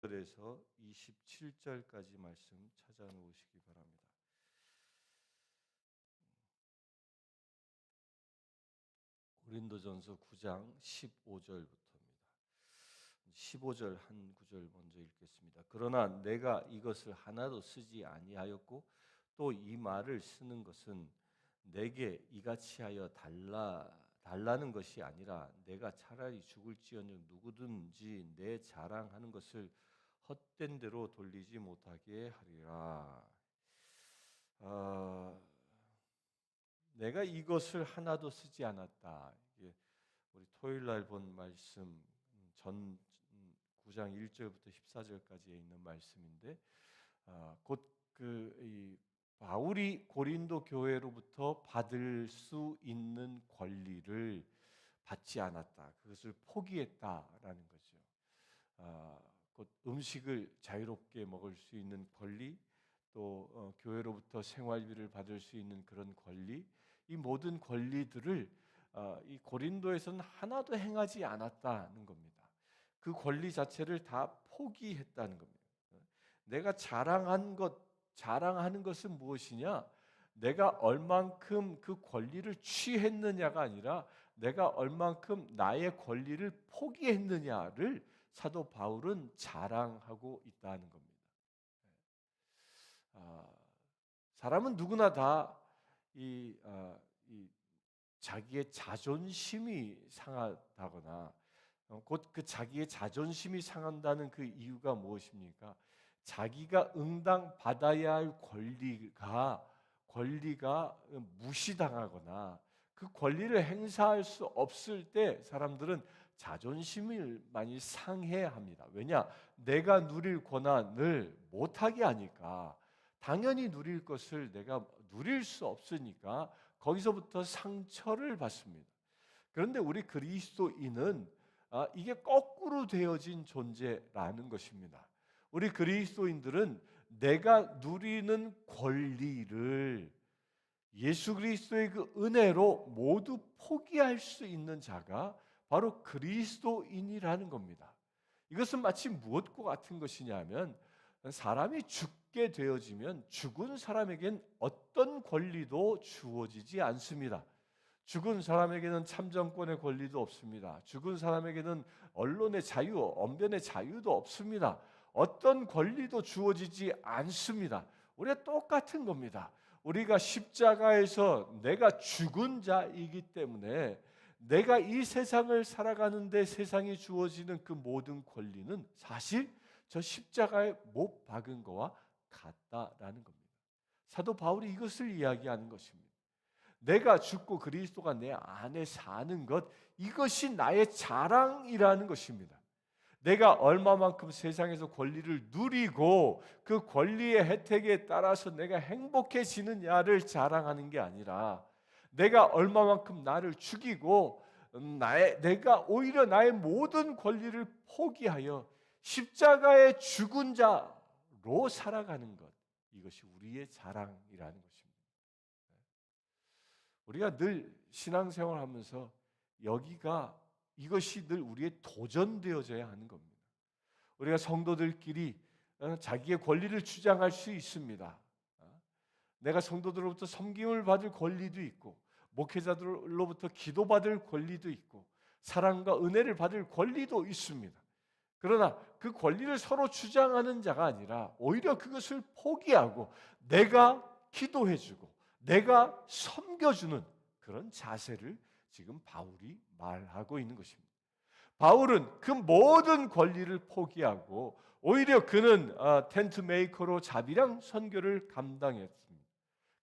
에서 27절까지 말씀 찾아놓으시기 바랍니다. 고린도전서 9장 15절부터입니다. 15절 한 구절 먼저 읽겠습니다. 그러나 내가 이것을 하나도 쓰지 아니하였고 또 이 말을 쓰는 것은 내게 이같이 하여 달라는 것이 아니라 내가 차라리 죽을지언정 누구든지 내 자랑하는 것을 헛된 대로 돌리지 못하게 하리라. 아, 내가 이것을 하나도 쓰지 않았다. 이게 우리 토요일 날 본 말씀 전 9장 1절부터 14절까지에 있는 말씀인데, 곧그 바울이 고린도 교회로부터 받을 수 있는 권리를 받지 않았다. 그것을 포기했다라는 거죠. 곧 음식을 자유롭게 먹을 수 있는 권리, 또 교회로부터 생활비를 받을 수 있는 그런 권리, 이 모든 권리들을 이 고린도에서는 하나도 행하지 않았다는 겁니다. 그 권리 자체를 다 포기했다는 겁니다. 내가 자랑하는 것은 무엇이냐? 내가 얼만큼 그 권리를 취했느냐가 아니라 내가 얼만큼 나의 권리를 포기했느냐를 사도 바울은 자랑하고 있다는 겁니다. 아, 사람은 누구나 다 이 자기의 자존심이 상하다거나 곧 그 자기의 자존심이 상한다는 그 이유가 무엇입니까? 자기가 응당 받아야 할 권리가 무시당하거나 그 권리를 행사할 수 없을 때 사람들은 자존심을 많이 상해합니다. 왜냐? 내가 누릴 권한을 못하게 하니까 당연히 누릴 것을 내가 누릴 수 없으니까 거기서부터 상처를 받습니다. 그런데 우리 그리스도인은 이게 거꾸로 되어진 존재라는 것입니다. 우리 그리스도인들은 내가 누리는 권리를 예수 그리스도의 그 은혜로 모두 포기할 수 있는 자가 바로 그리스도인이라는 겁니다. 이것은 마치 무엇과 같은 것이냐면 사람이 죽게 되어지면 죽은 사람에겐 어떤 권리도 주어지지 않습니다. 죽은 사람에게는 참정권의 권리도 없습니다. 죽은 사람에게는 언론의 자유, 언변의 자유도 없습니다. 어떤 권리도 주어지지 않습니다. 우리가 똑같은 겁니다. 우리가 십자가에서 내가 죽은 자이기 때문에 내가 이 세상을 살아가는데 세상에 주어지는 그 모든 권리는 사실 저 십자가에 못 박은 거와 같다라는 겁니다. 사도 바울이 이것을 이야기하는 것입니다. 내가 죽고 그리스도가 내 안에 사는 것, 이것이 나의 자랑이라는 것입니다. 내가 얼마만큼 세상에서 권리를 누리고 그 권리의 혜택에 따라서 내가 행복해지느냐를 자랑하는 게 아니라 내가 얼마만큼 나를 죽이고 내가 오히려 나의 모든 권리를 포기하여 십자가에 죽은 자로 살아가는 것, 이것이 우리의 자랑이라는 것입니다. 우리가 늘 신앙생활하면서 이것이 늘 우리의 도전되어져야 하는 겁니다. 우리가 성도들끼리 자기의 권리를 주장할 수 있습니다. 내가 성도들로부터 섬김을 받을 권리도 있고 목회자들로부터 기도받을 권리도 있고 사랑과 은혜를 받을 권리도 있습니다. 그러나 그 권리를 서로 주장하는 자가 아니라 오히려 그것을 포기하고 내가 기도해주고 내가 섬겨주는 그런 자세를 지금 바울이 말하고 있는 것입니다. 바울은 그 모든 권리를 포기하고 오히려 그는 텐트 메이커로 자비랑 선교를 감당했습니다.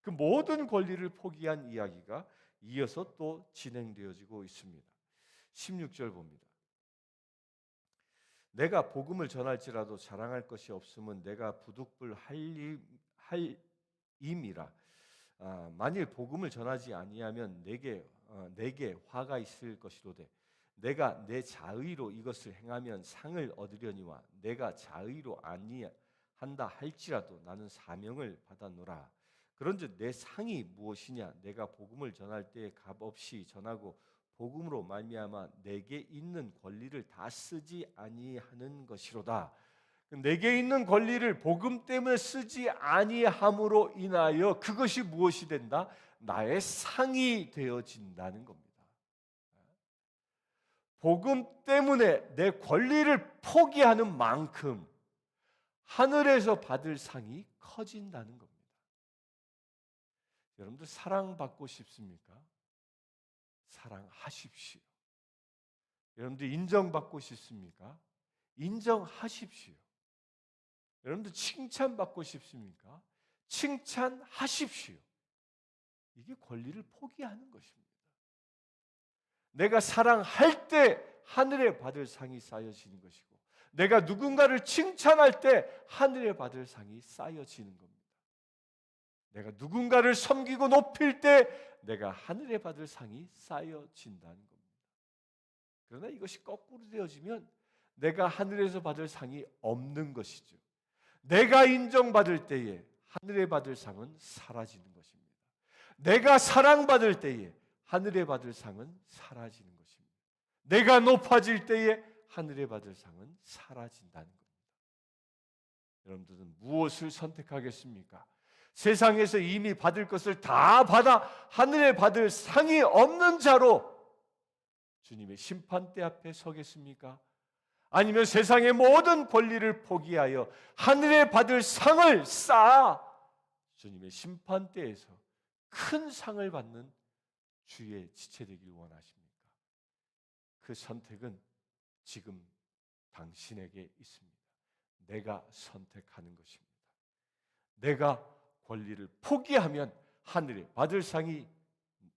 그 모든 권리를 포기한 이야기가 이어서 또 진행되어지고 있습니다. 16절 봅니다. 내가 복음을 전할지라도 자랑할 것이 없으면 내가 부득불 할 임이라. 만일 복음을 전하지 아니하면 내게 화가 있을 것이로되 내가 내 자의로 이것을 행하면 상을 얻으려니와 내가 자의로 아니한다 할지라도 나는 사명을 받았노라. 그런즉 내 상이 무엇이냐? 내가 복음을 전할 때 값없이 전하고 복음으로 말미암아 내게 있는 권리를 다 쓰지 아니하는 것이로다. 내게 있는 권리를 복음 때문에 쓰지 아니함으로 인하여 그것이 무엇이 된다? 나의 상이 되어진다는 겁니다. 복음 때문에 내 권리를 포기하는 만큼 하늘에서 받을 상이 커진다는 겁니다. 여러분들 사랑받고 싶습니까? 사랑하십시오. 여러분들 인정받고 싶습니까? 인정하십시오. 여러분들 칭찬받고 싶습니까? 칭찬하십시오. 이게 권리를 포기하는 것입니다. 내가 사랑할 때 하늘에 받을 상이 쌓여지는 것이고, 내가 누군가를 칭찬할 때 하늘에 받을 상이 쌓여지는 겁니다. 내가 누군가를 섬기고 높일 때 내가 하늘에 받을 상이 쌓여진다는 겁니다. 그러나 이것이 거꾸로 되어지면 내가 하늘에서 받을 상이 없는 것이죠. 내가 인정받을 때에 하늘에 받을 상은 사라지는 것입니다. 내가 사랑받을 때에 하늘에 받을 상은 사라지는 것입니다. 내가 높아질 때에 하늘에 받을 상은 사라진다는 겁니다. 여러분들은 무엇을 선택하겠습니까? 세상에서 이미 받을 것을 다 받아 하늘에 받을 상이 없는 자로 주님의 심판대 앞에 서겠습니까? 아니면 세상의 모든 권리를 포기하여 하늘에 받을 상을 쌓아 주님의 심판대에서 큰 상을 받는 주의 지체되길 원하십니까? 그 선택은 지금 당신에게 있습니다. 내가 선택하는 것입니다. 내가 권리를 포기하면 하늘에 받을 상이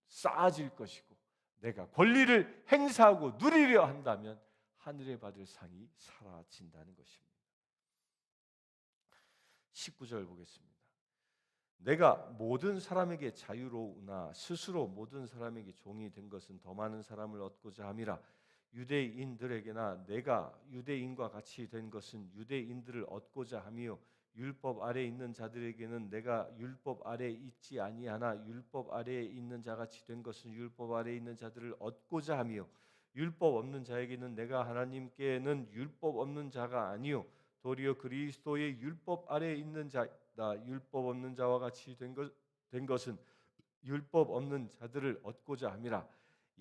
쌓아질 것이고, 내가 권리를 행사하고 누리려 한다면 하늘에 받을 상이 사라진다는 것입니다. 19절 보겠습니다. 내가 모든 사람에게 자유로우나 스스로 모든 사람에게 종이 된 것은 더 많은 사람을 얻고자 함이라. 유대인들에게나 내가 유대인과 같이 된 것은 유대인들을 얻고자 함이요 율법 아래에 있는 자들에게는 내가 율법 아래에 있지 아니하나 율법 아래에 있는 자같이 된 것은 율법 아래에 있는 자들을 얻고자 함이요 율법 없는 자에게는 내가 하나님께는 율법 없는 자가 아니요 도리어 그리스도의 율법 아래에 있는 자다. 율법 없는 자와 같이 된 것은 율법 없는 자들을 얻고자 함이라.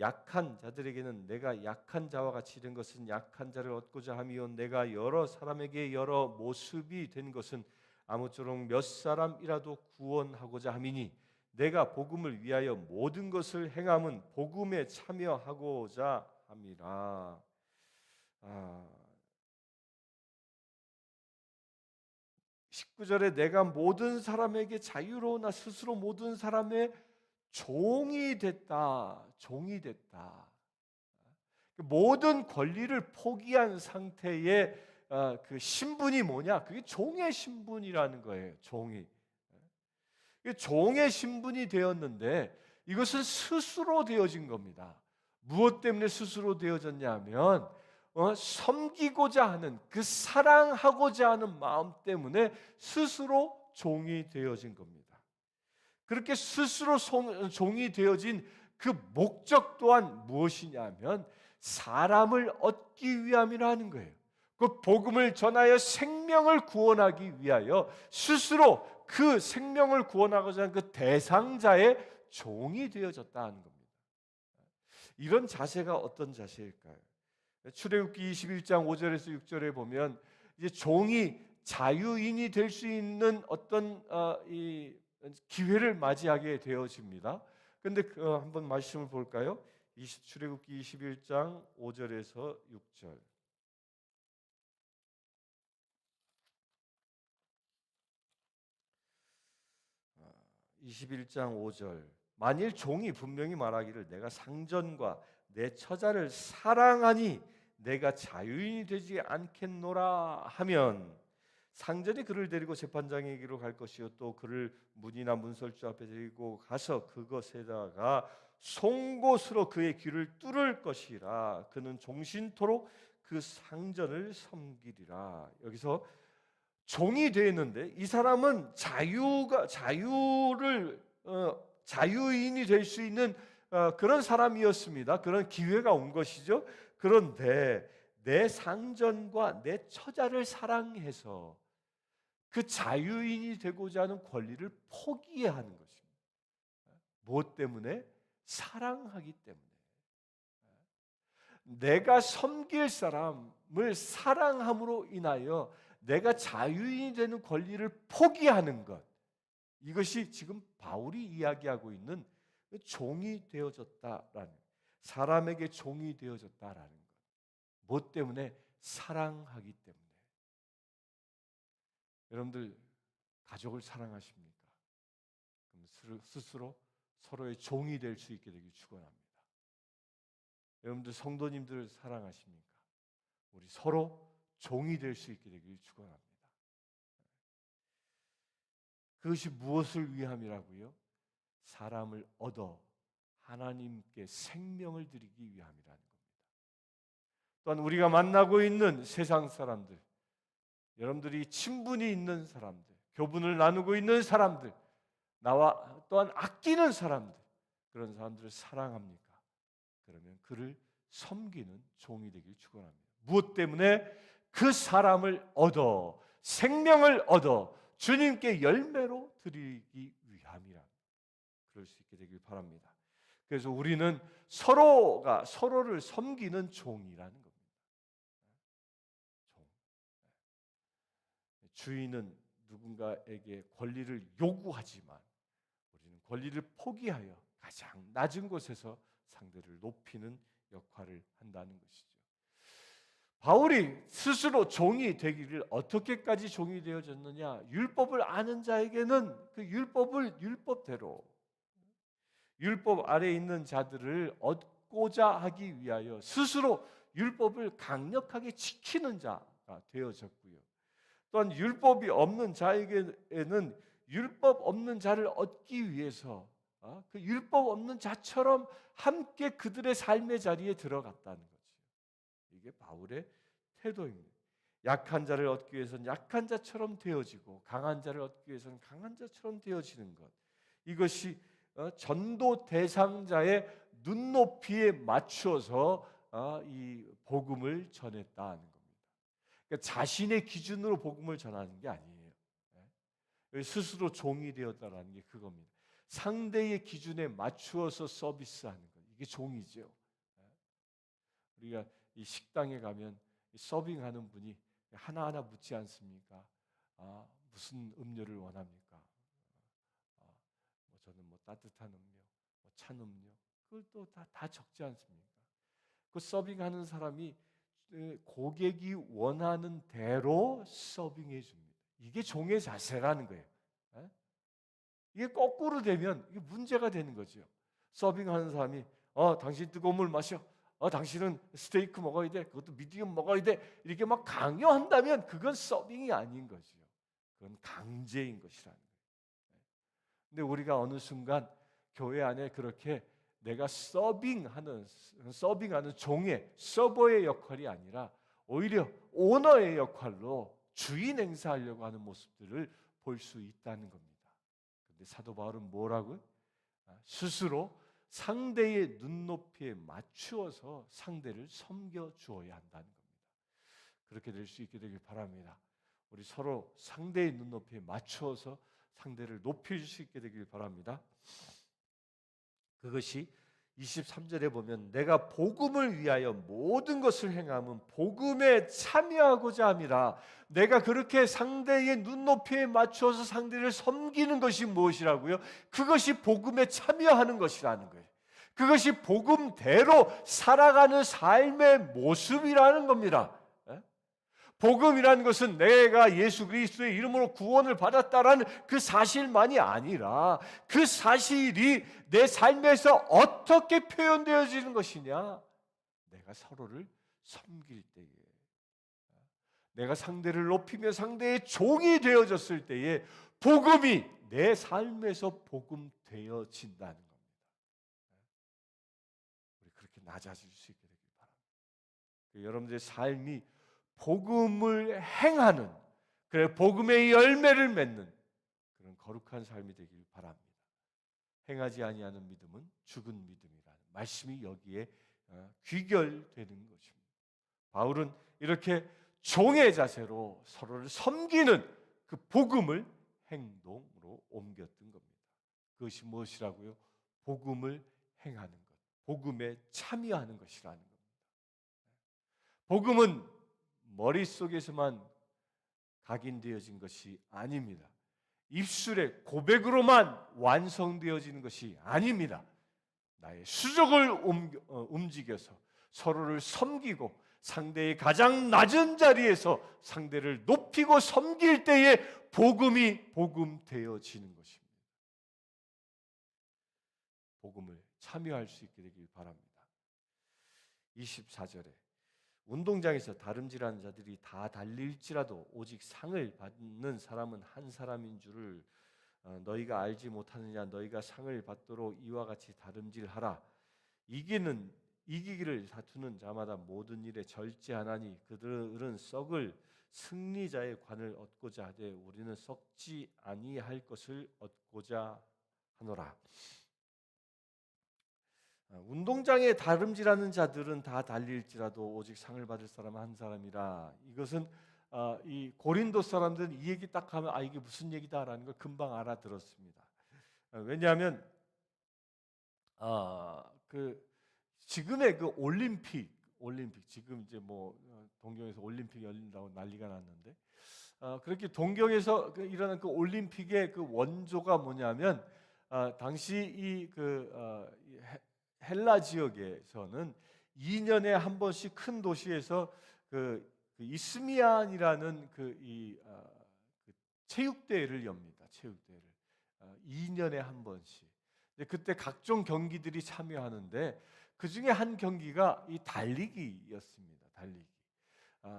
약한 자들에게는 내가 약한 자와 같이 된 것은 약한 자를 얻고자 함이요 내가 여러 사람에게 여러 모습이 된 것은 아무쪼록 몇 사람이라도 구원하고자 함이니 내가 복음을 위하여 모든 것을 행함은 복음에 참여하고자 함이라. 19절에 내가 모든 사람에게 자유로우나 스스로 모든 사람의 종이 됐다. 종이 됐다. 모든 권리를 포기한 상태의 그 신분이 뭐냐? 그게 종의 신분이라는 거예요. 종이. 종의 신분이 되었는데 이것은 스스로 되어진 겁니다. 무엇 때문에 스스로 되어졌냐면 섬기고자 하는 그 사랑하고자 하는 마음 때문에 스스로 종이 되어진 겁니다. 그렇게 스스로 종이 되어진 그 목적 또한 무엇이냐면 사람을 얻기 위함이라는 거예요. 그 복음을 전하여 생명을 구원하기 위하여 스스로 그 생명을 구원하고자 하는 그 대상자의 종이 되어졌다 하는 겁니다. 이런 자세가 어떤 자세일까요? 출애굽기 21장 5절에서 6절에 보면 이제 종이 자유인이 될 수 있는 어떤 이 기회를 맞이하게 되어집니다. 그런데 한번 말씀을 볼까요? 출애굽기 21장 5절에서 6절. 21장 5절. 만일 종이 분명히 말하기를 내가 상전과 내 처자를 사랑하니 내가 자유인이 되지 않겠노라 하면 상전이 그를 데리고 재판장에게로 갈 것이요 또 그를 문이나 문설주 앞에 데리고 가서 그것에다가 송곳으로 그의 귀를 뚫을 것이라. 그는 종신토록 그 상전을 섬기리라. 여기서 종이 되었는데 이 사람은 자유인이 될 수 있는 그런 사람이었습니다. 그런 기회가 온 것이죠. 그런데 내 상전과 내 처자를 사랑해서 그 자유인이 되고자 하는 권리를 포기해야 하는 것입니다. 무엇 때문에? 사랑하기 때문에. 내가 섬길 사람을 사랑함으로 인하여 내가 자유인이 되는 권리를 포기하는 것, 이것이 지금 바울이 이야기하고 있는 종이 되어졌다라는, 사람에게 종이 되어졌다라는 것. 무엇 때문에? 사랑하기 때문에. 여러분들 가족을 사랑하십니까? 그럼 스스로 서로의 종이 될 수 있게 되길 축원합니다. 여러분들 성도님들 사랑하십니까? 우리 서로 종이 될 수 있게 되길 축원합니다. 그것이 무엇을 위함이라고요? 사람을 얻어 하나님께 생명을 드리기 위함이라는 겁니다. 또한 우리가 만나고 있는 세상 사람들, 여러분들이 친분이 있는 사람들, 교분을 나누고 있는 사람들, 나와 또한 아끼는 사람들, 그런 사람들을 사랑합니까? 그러면 그를 섬기는 종이 되길 축원합니다. 무엇 때문에? 그 사람을 얻어 생명을 얻어 주님께 열매로 드리기 위함이라. 그럴 수 있게 되길 바랍니다. 그래서 우리는 서로가 서로를 섬기는 종이라는 겁니다. 종. 주인은 누군가에게 권리를 요구하지만 우리는 권리를 포기하여 가장 낮은 곳에서 상대를 높이는 역할을 한다는 것이죠. 바울이 스스로 종이 되기를 어떻게까지 종이 되어졌느냐? 율법을 아는 자에게는 그 율법을 율법대로, 율법 아래에 있는 자들을 얻고자 하기 위하여 스스로 율법을 강력하게 지키는 자가 되어졌고요. 또한 율법이 없는 자에게는 율법 없는 자를 얻기 위해서 그 율법 없는 자처럼 함께 그들의 삶의 자리에 들어갔다는 거죠. 이게 바울의 태도입니다. 약한 자를 얻기 위해서는 약한 자처럼 되어지고 강한 자를 얻기 위해서는 강한 자처럼 되어지는 것. 이것이 전도 대상자의 눈높이에 맞추어서 이 복음을 전했다는 겁니다. 그러니까 자신의 기준으로 복음을 전하는 게 아니에요. 스스로 종이 되었다라는 게 그겁니다. 상대의 기준에 맞추어서 서비스하는 것. 이게 종이죠. 우리가 이 식당에 가면 서빙하는 분이 하나하나 묻지 않습니까? 무슨 음료를 원합니까? 저는 뭐 따뜻한 음료, 뭐 찬 음료, 그걸 또 다 적지 않습니까? 그 서빙하는 사람이 고객이 원하는 대로 서빙해 줍니다. 이게 종의 자세라는 거예요. 이게 거꾸로 되면 이게 문제가 되는 거죠. 서빙하는 사람이 당신 뜨거운 물 마셔. 당신은 스테이크 먹어야 돼. 그것도 미디움 먹어야 돼. 이렇게 막 강요한다면 그건 서빙이 아닌 거죠. 그건 강제인 것이라는 거예요. 근데 우리가 어느 순간 교회 안에 그렇게 내가 서빙하는 종의 서버의 역할이 아니라 오히려 오너의 역할로 주인 행사하려고 하는 모습들을 볼 수 있다는 겁니다. 근데 사도 바울은 뭐라고요? 스스로 상대의 눈높이에 맞추어서 상대를 섬겨 주어야 한다는 겁니다. 그렇게 될 수 있게 되길 바랍니다. 우리 서로 상대의 눈높이에 맞추어서 상대를 높일 수 있게 되길 바랍니다. 그것이 23절에 보면 내가 복음을 위하여 모든 것을 행함은 복음에 참여하고자 함이라. 내가 그렇게 상대의 눈높이에 맞춰서 상대를 섬기는 것이 무엇이라고요? 그것이 복음에 참여하는 것이라는 거예요. 그것이 복음대로 살아가는 삶의 모습이라는 겁니다. 복음이라는 것은 내가 예수 그리스도의 이름으로 구원을 받았다라는 그 사실만이 아니라 그 사실이 내 삶에서 어떻게 표현되어지는 것이냐? 내가 서로를 섬길 때에, 내가 상대를 높이며 상대의 종이 되어졌을 때에 복음이 내 삶에서 복음되어진다는 겁니다. 우리 그렇게 낮아질 수 있게 되길 바랍니다. 여러분들의 삶이 복음을 행하는, 그래 복음의 열매를 맺는 그런 거룩한 삶이 되길 바랍니다. 행하지 아니하는 믿음은 죽은 믿음이라는 말씀이 여기에 귀결되는 것입니다. 바울은 이렇게 종의 자세로 서로를 섬기는 그 복음을 행동으로 옮겼던 겁니다. 그것이 무엇이라고요? 복음을 행하는 것, 복음에 참여하는 것이라는 겁니다. 복음은 머릿속에서만 각인되어진 것이 아닙니다. 입술의 고백으로만 완성되어지는 것이 아닙니다. 나의 수족을 움직여서 서로를 섬기고 상대의 가장 낮은 자리에서 상대를 높이고 섬길 때에 복음이 복음되어지는 것입니다. 복음을 참여할 수 있게 되길 바랍니다. 24절에 운동장에서 다름질하는 자들이 다 달릴지라도 오직 상을 받는 사람은 한 사람인 줄을 너희가 알지 못하느냐. 너희가 상을 받도록 이와 같이 다름질하라. 이기기를 다투는 자마다 모든 일에 절제하나니 그들은 썩을 승리자의 관을 얻고자 하되 우리는 썩지 아니할 것을 얻고자 하노라. 운동장에 다름질하는 자들은 다 달릴지라도 오직 상을 받을 사람은 한 사람이라. 이것은 이 고린도 사람들은 이 얘기 딱 하면 이게 무슨 얘기다라는 걸 금방 알아들었습니다. 왜냐하면 그 지금의 그 올림픽 지금 이제 뭐 동경에서 올림픽 열린다고 난리가 났는데 그렇게 동경에서 일어난 그 올림픽의 그 원조가 뭐냐면 당시 헬라 지역에서는 2년에 한 번씩 큰 도시에서 그 이스미안이라는 그 체육대회를 엽니다. 체육대회를 2년에 한 번씩. 그때 각종 경기들이 참여하는데 그 중에 한 경기가 이 달리기였습니다. 달리기.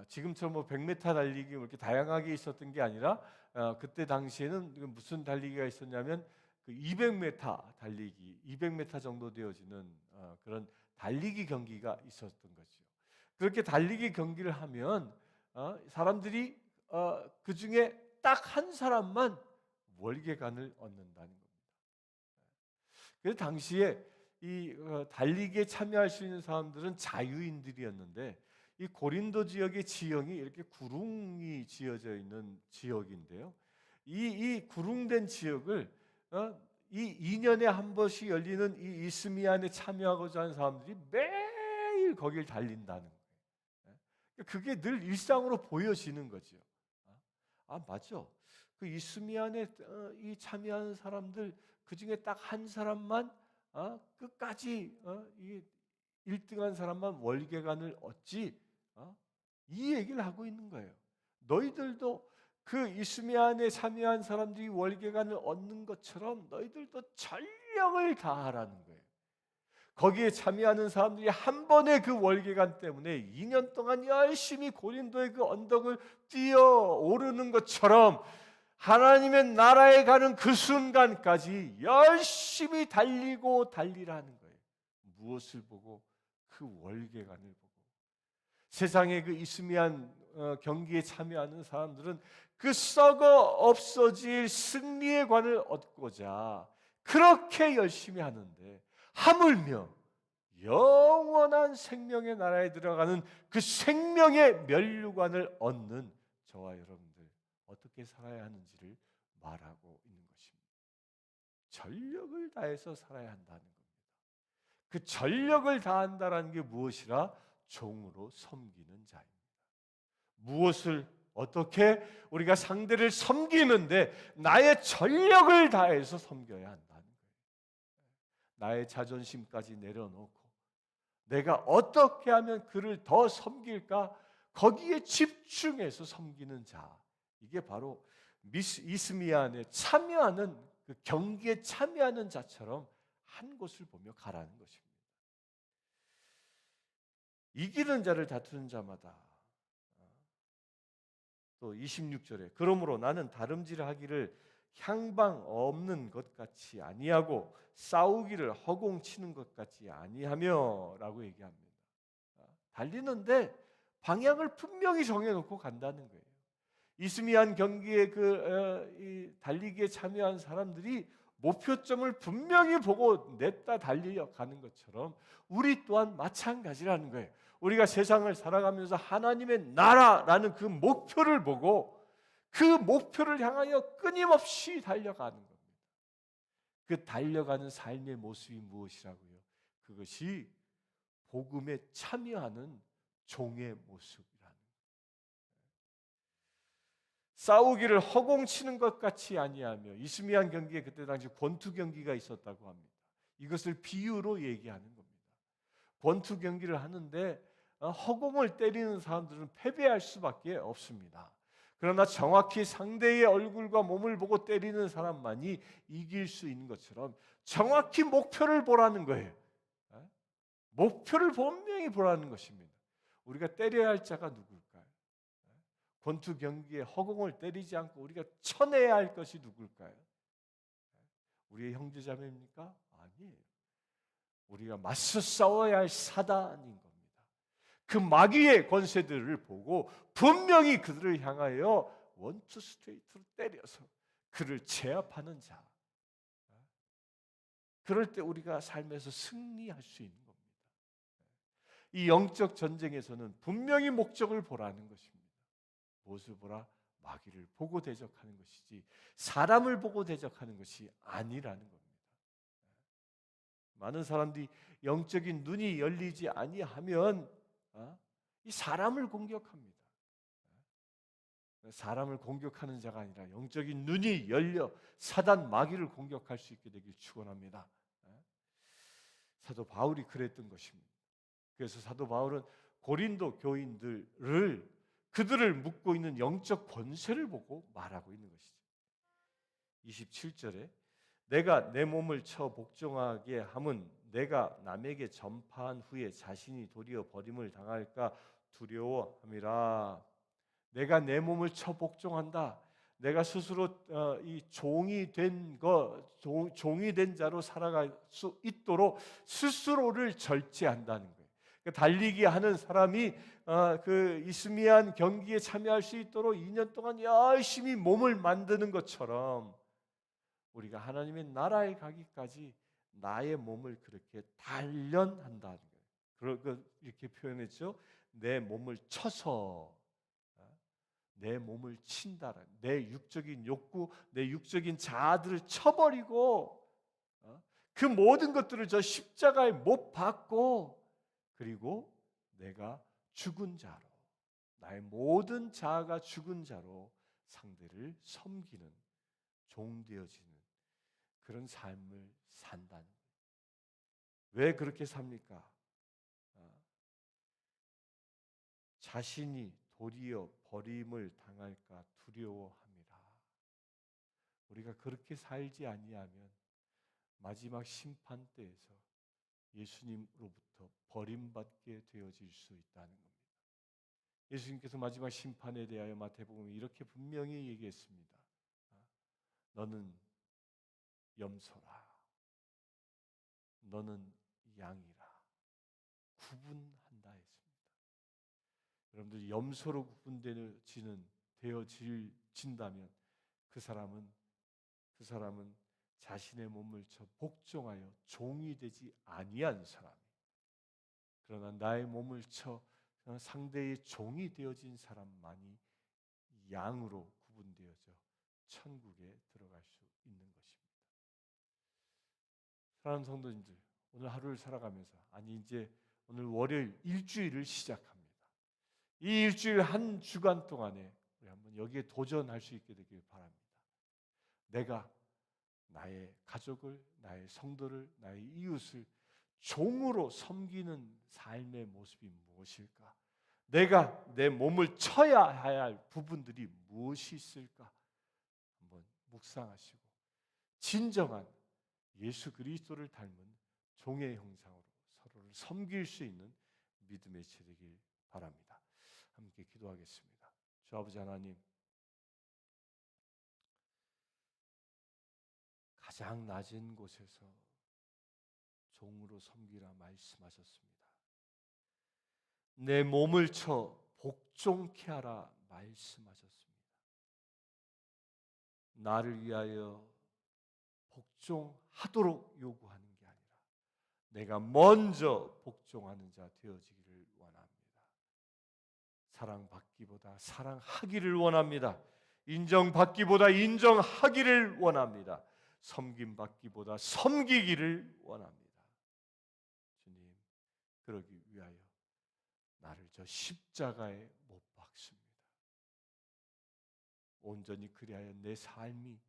지금처럼 뭐 100m 달리기 이렇게 다양하게 있었던 게 아니라 그때 당시에는 무슨 달리기가 있었냐면 그 200m 달리기, 200m 정도 되어지는 그런 달리기 경기가 있었던 거죠. 그렇게 달리기 경기를 하면 사람들이 그 중에 딱 한 사람만 월계관을 얻는다는 겁니다. 그래서 당시에 이 달리기에 참여할 수 있는 사람들은 자유인들이었는데 이 고린도 지역의 지형이 이렇게 구릉이 지어져 있는 지역인데요. 이 구릉된 지역을 이 2년에 한 번씩 열리는 이 이스미안에 참여하고자 하는 사람들이 매일 거길 달린다는 거예요. 그게 늘 일상으로 보여지는 거죠. 맞죠. 그 이스미안에 이 참여하는 사람들 그 중에 딱 한 사람만 끝까지 이 1등한 사람만 월계관을 얻지. 이 얘기를 하고 있는 거예요. 너희들도 그 이스미안에 참여한 사람들이 월계관을 얻는 것처럼 너희들도 전력을 다하라는 거예요. 거기에 참여하는 사람들이 한 번의 그 월계관 때문에 2년 동안 열심히 고린도의 그 언덕을 뛰어오르는 것처럼 하나님의 나라에 가는 그 순간까지 열심히 달리고 달리라는 거예요. 무엇을 보고? 그 월계관을 보고. 세상의 그 이스미안 경기에 참여하는 사람들은 그 썩어 없어질 승리의 관을 얻고자 그렇게 열심히 하는데 하물며 영원한 생명의 나라에 들어가는 그 생명의 면류관을 얻는 저와 여러분들 어떻게 살아야 하는지를 말하고 있는 것입니다. 전력을 다해서 살아야 한다는 겁니다. 그 전력을 다한다는 게 무엇이라? 종으로 섬기는 자입니다. 무엇을 어떻게 우리가 상대를 섬기는데 나의 전력을 다해서 섬겨야 한다는 거예요. 나의 자존심까지 내려놓고 내가 어떻게 하면 그를 더 섬길까? 거기에 집중해서 섬기는 자. 이게 바로 이스미안에 참여하는 그 경기에 참여하는 자처럼 한 곳을 보며 가라는 것입니다. 이기는 자를 다투는 자마다 또 26절에 그러므로 나는 다름질하기를 향방 없는 것 같이 아니하고 싸우기를 허공치는 것 같이 아니하며라고 얘기합니다. 달리는데 방향을 분명히 정해놓고 간다는 거예요. 이스미안 경기에 이 달리기에 참여한 사람들이 목표점을 분명히 보고 냈다 달려가는 것처럼 우리 또한 마찬가지라는 거예요. 우리가 세상을 살아가면서 하나님의 나라라는 그 목표를 보고 그 목표를 향하여 끊임없이 달려가는 겁니다. 그 달려가는 삶의 모습이 무엇이라고요? 그것이 복음에 참여하는 종의 모습이라는 거예요. 싸우기를 허공치는 것 같이 아니하며, 이스미안 경기에 그때 당시 권투 경기가 있었다고 합니다. 이것을 비유로 얘기하는 겁니다. 권투 경기를 하는데 허공을 때리는 사람들은 패배할 수밖에 없습니다. 그러나 정확히 상대의 얼굴과 몸을 보고 때리는 사람만이 이길 수 있는 것처럼 정확히 목표를 보라는 거예요. 목표를 분명히 보라는 것입니다. 우리가 때려야 할 자가 누굴까요? 권투 경기에 허공을 때리지 않고 우리가 쳐내야 할 것이 누굴까요? 우리의 형제자매입니까? 아니에요. 우리가 맞서 싸워야 할 사단인 겁니다. 그 마귀의 권세들을 보고 분명히 그들을 향하여 원투 스트레이트로 때려서 그를 제압하는 자. 그럴 때 우리가 삶에서 승리할 수 있는 겁니다. 이 영적 전쟁에서는 분명히 목적을 보라는 것입니다. 무엇을 보라? 마귀를 보고 대적하는 것이지 사람을 보고 대적하는 것이 아니라는 겁니다. 많은 사람들이 영적인 눈이 열리지 아니하면 이 사람을 공격합니다. 사람을 공격하는 자가 아니라 영적인 눈이 열려 사단 마귀를 공격할 수 있게 되길 축원합니다. 사도 바울이 그랬던 것입니다. 그래서 사도 바울은 고린도 교인들을 그들을 묶고 있는 영적 권세를 보고 말하고 있는 것이죠. 27절에 내가 내 몸을 쳐 복종하게 함은 내가 남에게 전파한 후에 자신이 도리어 버림을 당할까 두려워함이라. 내가 내 몸을 쳐 복종한다. 내가 스스로 이 종이 된 자로 살아갈 수 있도록 스스로를 절제한다는 거예요. 그러니까 달리기 하는 사람이 그 이스미안 경기에 참여할 수 있도록 2년 동안 열심히 몸을 만드는 것처럼 우리가 하나님의 나라에 가기까지 나의 몸을 그렇게 단련한다는 거예요. 이렇게 표현했죠. 내 몸을 쳐서 내 몸을 친다라. 내 육적인 욕구, 내 육적인 자아들을 쳐버리고 그 모든 것들을 저 십자가에 못 박고 그리고 내가 죽은 자로 나의 모든 자아가 죽은 자로 상대를 섬기는 종되어지는 그런 삶을 산다는 거예요. 왜 그렇게 삽니까? 자신이 도리어 버림을 당할까 두려워함이라. 우리가 그렇게 살지 아니하면 마지막 심판 때에서 예수님으로부터 버림받게 되어질 수 있다는 겁니다. 예수님께서 마지막 심판에 대하여 마태복음에 이렇게 분명히 얘기했습니다. 너는 염소라. 너는 양이라. 구분한다 했습니다. 여러분들 염소로 되어진다면 그 사람은 자신의 몸을 쳐 복종하여 종이 되지 아니한 사람. 그러나 나의 몸을 쳐 상대의 종이 되어진 사람만이 양으로 구분되어져 천국에 들어갈 수 있는 것입니다. 사랑하는 성도님들, 오늘 하루를 살아가면서 이제 오늘 월요일 일주일을 시작합니다. 이 일주일 한 주간 동안에 우리 한번 여기에 도전할 수 있게 되길 바랍니다. 내가 나의 가족을, 나의 성도를, 나의 이웃을 종으로 섬기는 삶의 모습이 무엇일까? 내가 내 몸을 쳐야 할 부분들이 무엇이 있을까? 한번 묵상하시고 진정한 예수 그리스도를 닮은 종의 형상으로 서로를 섬길 수 있는 믿음의 체 되길 바랍니다. 함께 기도하겠습니다. 주 아버지 하나님, 가장 낮은 곳에서 종으로 섬기라 말씀하셨습니다. 내 몸을 쳐 복종케 하라 말씀하셨습니다. 나를 위하여 복종하도록 요구하는 게 아니라 내가 먼저 복종하는 자 되어지기를 원합니다. 사랑받기보다 사랑하기를 원합니다. 인정받기보다 인정하기를 원합니다. 섬김받기보다 섬기기를 원합니다. 주님, 그러기 위하여 나를 저 십자가에 못 박습니다. 온전히 그리하여 내 삶이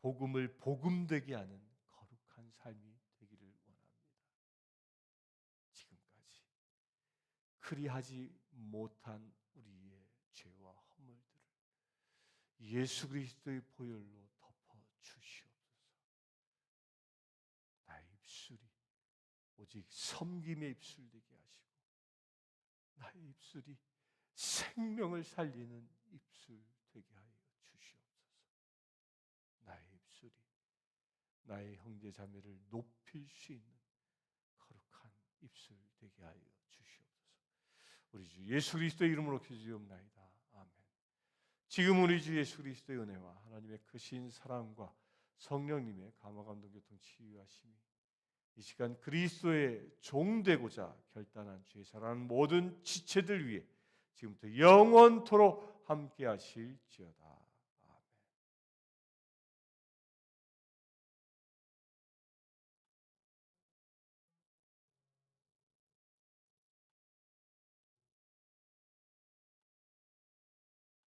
복음을 복음되게 하는 거룩한 삶이 되기를 원합니다. 지금까지 그리하지 못한 우리의 죄와 허물들을 예수 그리스도의 보혈로 덮어 주시옵소서. 나의 입술이 오직 섬김의 입술 되게 하시고 나의 입술이 생명을 살리는 입술 되게 하여 주시옵소서. 나의 입술이 나의 형제 자매를 높일 수 있는 거룩한 입술 되게 하여 주시옵소서. 우리 주 예수 그리스도의 이름으로 기도하옵나이다. 아멘. 지금 우리 주 예수 그리스도의 은혜와 하나님의 크신 사랑과 성령님의 감화 감동 교통 치유하심이 이 시간 그리스도의 종 되고자 결단한 주의 사랑하는 모든 지체들 위해 지금부터 영원토록 함께 하실지어다.